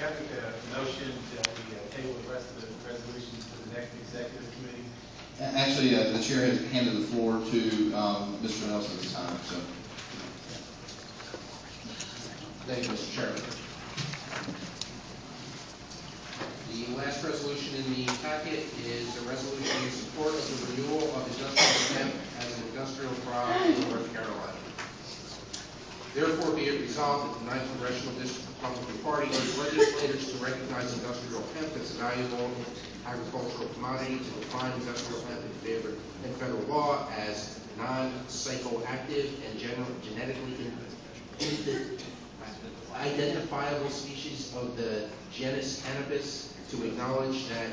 Can I make a motion that we table the rest of the resolutions to the next executive committee? Actually, the chair has handed the floor to Mr. Nelson this time. So. Thank you, Mr. Chairman. The last resolution in the packet is a resolution in support of the renewal of industrial hemp as an industrial product in North Carolina. Therefore, be it resolved that the 9th Congressional District Republican Party urges legislators to recognize industrial hemp as a valuable agricultural commodity, to define industrial hemp in federal law as non-psychoactive and genetically identifiable species of the genus cannabis, to acknowledge that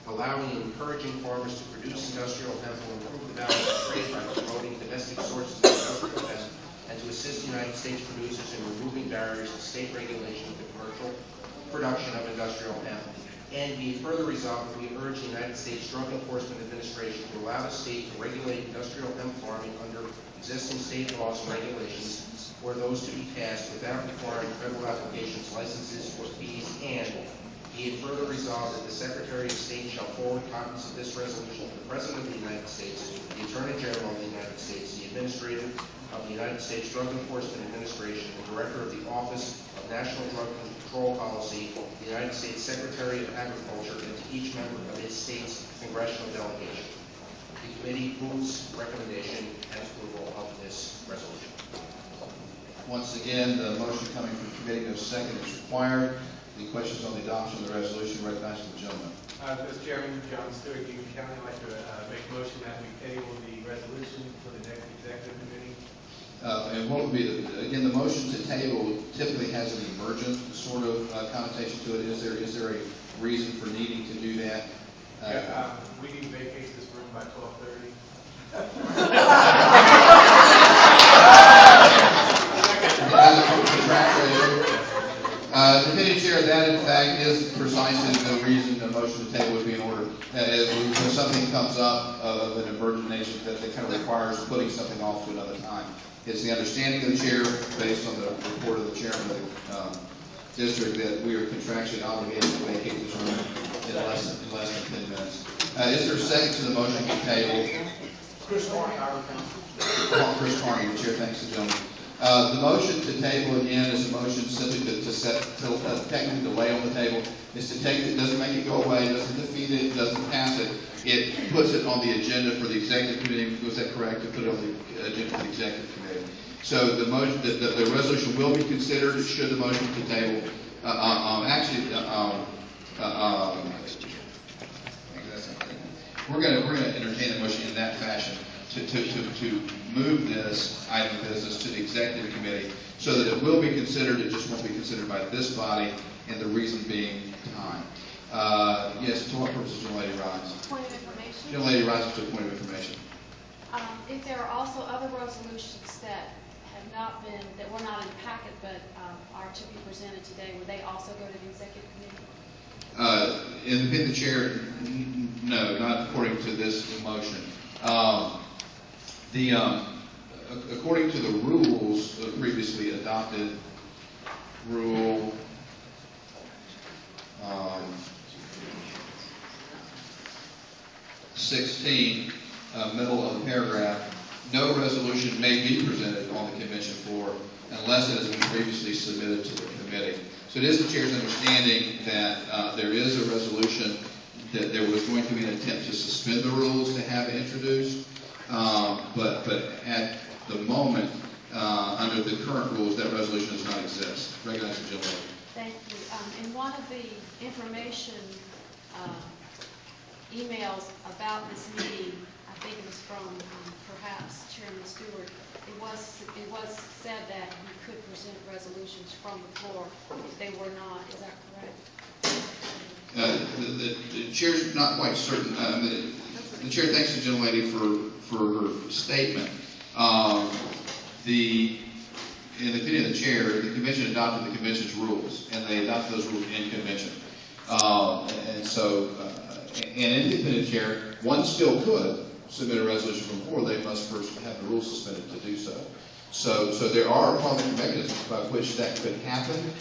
allowing and encouraging farmers to produce industrial hemp will improve the balance of trade by promoting domestic sources of industrial hemp, and to assist United States producers in removing barriers to state regulation of the commercial production of industrial hemp. And be it further resolved that we urge the United States Drug Enforcement Administration to allow the state to regulate industrial hemp farming under existing state laws and regulations, or those to be passed without requiring federal applications, licenses, or fees. And be it further resolved that the Secretary of State shall forward copies of this resolution to the President of the United States, the Attorney General of the United States, the Administrator of the United States Drug Enforcement Administration, the Director of the Office of National Drug Control Policy, the United States Secretary of Agriculture, and to each member of its state's congressional delegation. The committee moves recommendation and approval of this resolution. Once again, the motion coming from committee, no second is required. Any questions on the adoption of the resolution? Recognize the gentleman. Mr. Chairman, John Stewart, Union County. I'd like to make a motion that we table the resolution for the next executive committee. And what would be again, the motion to table typically has an emergent sort of connotation to it. Is there a reason for needing to do that? We need to vacate this room by 12:30. The committee chair, that in fact is precisely the reason the motion to table would be in order. When something comes up of an emergent nature that kind of requires putting something off to another time. It's the understanding of the chair, based on the report of the chairman of the district, that we are contractually obligated to vacate this room in less than 10 minutes. Is there a second to the motion to table? Chris Carney, Iowa Council. Chris Carney, the chair. Thanks, the gentleman. The motion to table again is a motion simply to set technically delay on the table. Is to take it, doesn't make it go away, doesn't defeat it, doesn't pass it. It puts it on the agenda for the executive committee. Was that correct? To put it on the agenda for the executive committee. So the motion, the resolution will be considered should the motion to table. We're going to entertain a motion in that fashion to move this item of business to the executive committee so that it will be considered. It just won't be considered by this body, and the reason being time. Yes, to what purpose, Young Lady Rise? Point of information. Young Lady Rise to a point of information. If there are also other resolutions that have not been, that were not in the packet but are to be presented today, would they also go to the executive committee? In the chair, no, not according to this motion. According to the rules previously adopted, rule 16, middle of the paragraph, no resolution may be presented on the convention floor unless it has been previously submitted to the committee. So it is the chair's understanding that there is a resolution that there was going to be an attempt to suspend the rules to have it introduced, but at the moment, under the current rules, that resolution does not exist. Recognize the gentleman. Thank you. In one of the information emails about this meeting, I think it was from perhaps Chairman Stewart, it was said that we could present resolutions from the floor if they were not. Is that correct? The chair's not quite certain. The chair thanks the gentlelady for her statement. In the opinion of the chair, the convention adopted the convention's rules, and they adopted those rules in convention. And in the opinion of the chair, one still could submit a resolution from the floor. They must first have the rules suspended to do so. So there are parliamentary mechanisms by which that could happen.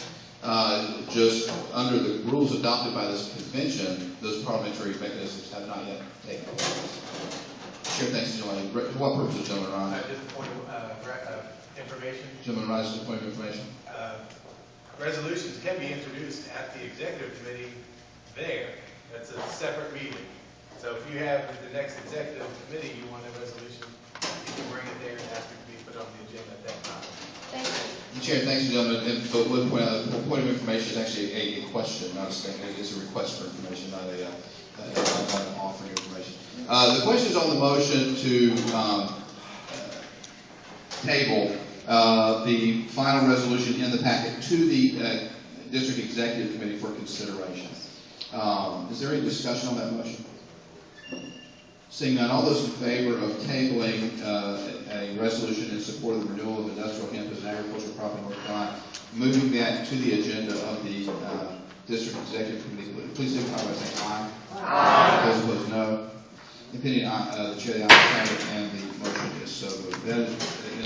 Just under the rules adopted by this convention, those parliamentary mechanisms have not yet taken place. Chair, thanks, gentlemen. What purpose is gentleman rise? Just a point of information. Gentleman rise to the point of information. Resolutions can be introduced at the executive committee there. That's a separate meeting. So if you have the next executive committee, you want a resolution, you can bring it there and ask it to be put on the agenda at that time. Thank you. Chair, thanks, gentlemen. But one point out, the point of information is actually a question, not a statement. It's a request for information, not an offering of information. The question is on the motion to table the final resolution in the packet to the district executive committee for consideration. Is there any discussion on that motion? Seeing none, all those in favor of tabling a resolution in support of the renewal of industrial hemp as an agricultural crop in North Carolina, moving that to the agenda of the district executive committee, please signify by saying aye. Aye. Those opposed, no. Opinion, the chair, the ayes have it, and the motion is so moved. That is